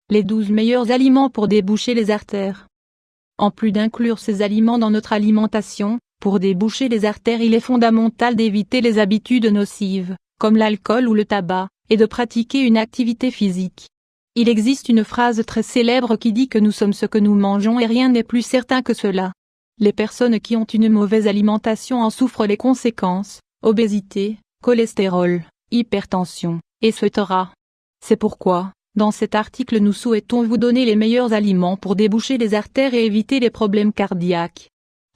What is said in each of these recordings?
Les 12 meilleurs aliments pour déboucher les artères. En plus d'inclure ces aliments dans notre alimentation, pour déboucher les artères il est fondamental d'éviter les habitudes nocives, comme l'alcool ou le tabac, et de pratiquer une activité physique. Il existe une phrase très célèbre qui dit que nous sommes ce que nous mangeons et rien n'est plus certain que cela. Les personnes qui ont une mauvaise alimentation en souffrent les conséquences, obésité, cholestérol, hypertension, etc. C'est pourquoi, dans cet article nous souhaitons vous donner les meilleurs aliments pour déboucher les artères et éviter les problèmes cardiaques.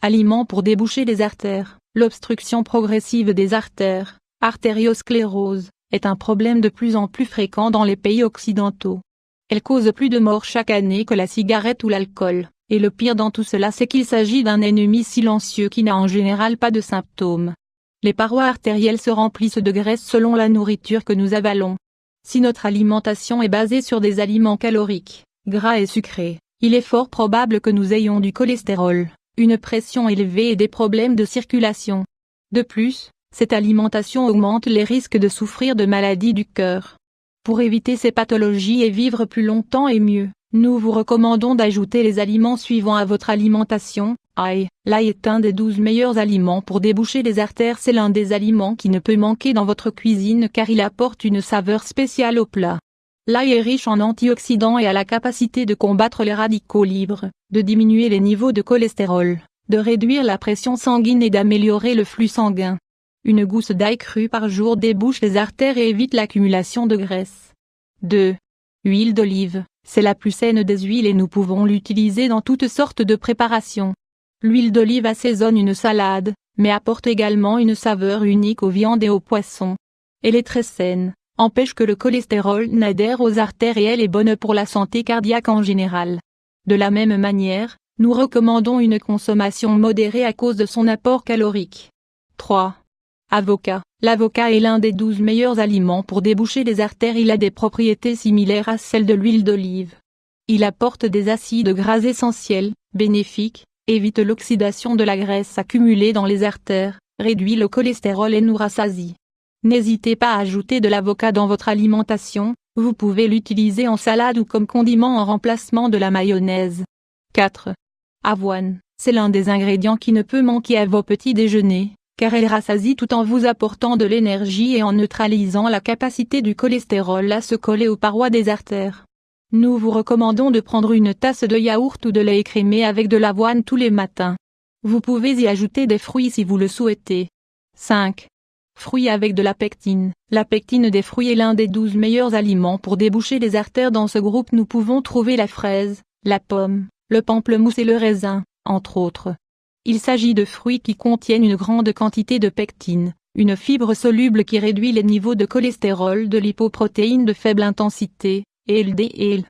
Aliments pour déboucher les artères. L'obstruction progressive des artères, artériosclérose, est un problème de plus en plus fréquent dans les pays occidentaux. Elle cause plus de morts chaque année que la cigarette ou l'alcool, et le pire dans tout cela c'est qu'il s'agit d'un ennemi silencieux qui n'a en général pas de symptômes. Les parois artérielles se remplissent de graisse selon la nourriture que nous avalons. Si notre alimentation est basée sur des aliments caloriques, gras et sucrés, il est fort probable que nous ayons du cholestérol, une pression élevée et des problèmes de circulation. De plus, cette alimentation augmente les risques de souffrir de maladies du cœur. Pour éviter ces pathologies et vivre plus longtemps et mieux, nous vous recommandons d'ajouter les aliments suivants à votre alimentation. L'ail. L'ail est un des 12 meilleurs aliments pour déboucher les artères. C'est l'un des aliments qui ne peut manquer dans votre cuisine car il apporte une saveur spéciale au plat. L'ail est riche en antioxydants et a la capacité de combattre les radicaux libres, de diminuer les niveaux de cholestérol, de réduire la pression sanguine et d'améliorer le flux sanguin. Une gousse d'ail cru par jour débouche les artères et évite l'accumulation de graisse. 2. Huile d'olive, c'est la plus saine des huiles et nous pouvons l'utiliser dans toutes sortes de préparations. L'huile d'olive assaisonne une salade, mais apporte également une saveur unique aux viandes et aux poissons. Elle est très saine, empêche que le cholestérol n'adhère aux artères et elle est bonne pour la santé cardiaque en général. De la même manière, nous recommandons une consommation modérée à cause de son apport calorique. 3. Avocat. L'avocat est l'un des 12 meilleurs aliments pour déboucher les artères. Il a des propriétés similaires à celles de l'huile d'olive. Il apporte des acides gras essentiels, bénéfiques, évite l'oxydation de la graisse accumulée dans les artères, réduit le cholestérol et nous rassasie. N'hésitez pas à ajouter de l'avocat dans votre alimentation, vous pouvez l'utiliser en salade ou comme condiment en remplacement de la mayonnaise. 4. Avoine, c'est l'un des ingrédients qui ne peut manquer à vos petits déjeuners, car elle rassasie tout en vous apportant de l'énergie et en neutralisant la capacité du cholestérol à se coller aux parois des artères. Nous vous recommandons de prendre une tasse de yaourt ou de lait écrémé avec de l'avoine tous les matins. Vous pouvez y ajouter des fruits si vous le souhaitez. 5. Fruits avec de la pectine. La pectine des fruits est l'un des 12 meilleurs aliments pour déboucher les artères. Dans ce groupe nous pouvons trouver la fraise, la pomme, le pamplemousse et le raisin, entre autres. Il s'agit de fruits qui contiennent une grande quantité de pectine, une fibre soluble qui réduit les niveaux de cholestérol, de lipoprotéines de faible intensité, et LDL.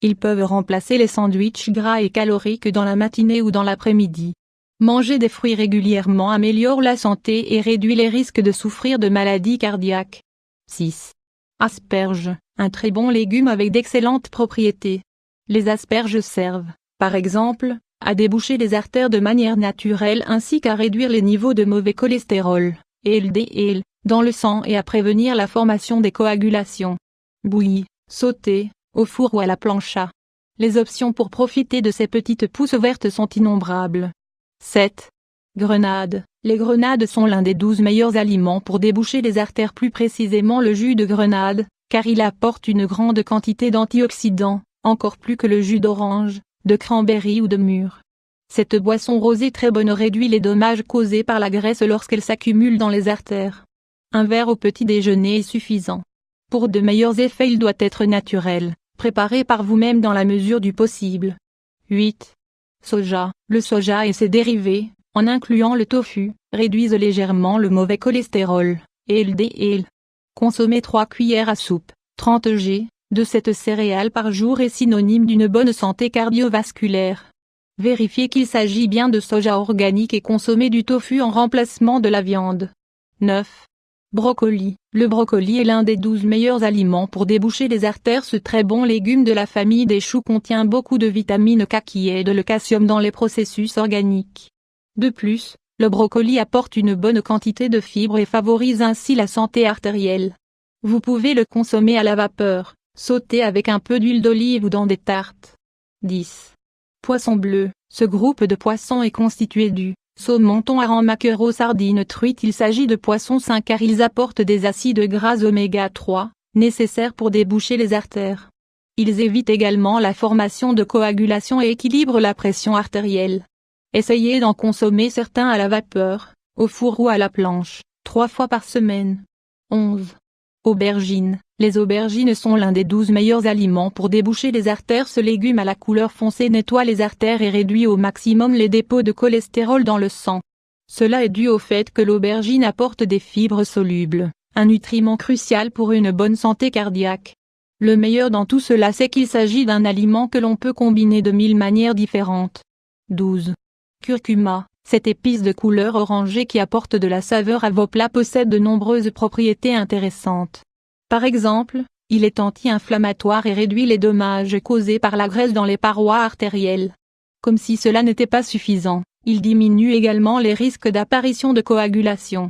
Ils peuvent remplacer les sandwichs gras et caloriques dans la matinée ou dans l'après-midi. Manger des fruits régulièrement améliore la santé et réduit les risques de souffrir de maladies cardiaques. 6. Asperges, un très bon légume avec d'excellentes propriétés. Les asperges servent, par exemple, à déboucher les artères de manière naturelle ainsi qu'à réduire les niveaux de mauvais cholestérol, LDL, dans le sang et à prévenir la formation des coagulations. Bouillies, sautées, au four ou à la plancha. Les options pour profiter de ces petites pousses vertes sont innombrables. 7. Grenades. Les grenades sont l'un des 12 meilleurs aliments pour déboucher les artères, plus précisément le jus de grenade, car il apporte une grande quantité d'antioxydants, encore plus que le jus d'orange, de cranberry ou de mûre. Cette boisson rosée très bonne réduit les dommages causés par la graisse lorsqu'elle s'accumule dans les artères. Un verre au petit déjeuner est suffisant. Pour de meilleurs effets il doit être naturel, préparé par vous-même dans la mesure du possible. 8. Soja. Le soja et ses dérivés, en incluant le tofu, réduisent légèrement le mauvais cholestérol, LDL. Consommer 3 cuillères à soupe, 30 g, de cette céréale par jour est synonyme d'une bonne santé cardiovasculaire. Vérifiez qu'il s'agit bien de soja organique et consommez du tofu en remplacement de la viande. 9. Brocoli. Le brocoli est l'un des 12 meilleurs aliments pour déboucher les artères. Ce très bon légume de la famille des choux contient beaucoup de vitamine K qui aide le calcium dans les processus organiques. De plus, le brocoli apporte une bonne quantité de fibres et favorise ainsi la santé artérielle. Vous pouvez le consommer à la vapeur, sauté avec un peu d'huile d'olive ou dans des tartes. 10. Poisson bleu. Ce groupe de poissons est constitué du saumon, thon, hareng, maquereau, sardines, truites. Il s'agit de poissons sains car ils apportent des acides gras oméga 3, nécessaires pour déboucher les artères. Ils évitent également la formation de coagulation et équilibrent la pression artérielle. Essayez d'en consommer certains à la vapeur, au four ou à la planche, 3 fois par semaine. 11. Aubergines. Les aubergines sont l'un des 12 meilleurs aliments pour déboucher les artères. Ce légume à la couleur foncée nettoie les artères et réduit au maximum les dépôts de cholestérol dans le sang. Cela est dû au fait que l'aubergine apporte des fibres solubles, un nutriment crucial pour une bonne santé cardiaque. Le meilleur dans tout cela, c'est qu'il s'agit d'un aliment que l'on peut combiner de 1000 manières différentes. 12. Curcuma. Cette épice de couleur orangée qui apporte de la saveur à vos plats possède de nombreuses propriétés intéressantes. Par exemple, il est anti-inflammatoire et réduit les dommages causés par la graisse dans les parois artérielles. Comme si cela n'était pas suffisant, il diminue également les risques d'apparition de coagulation.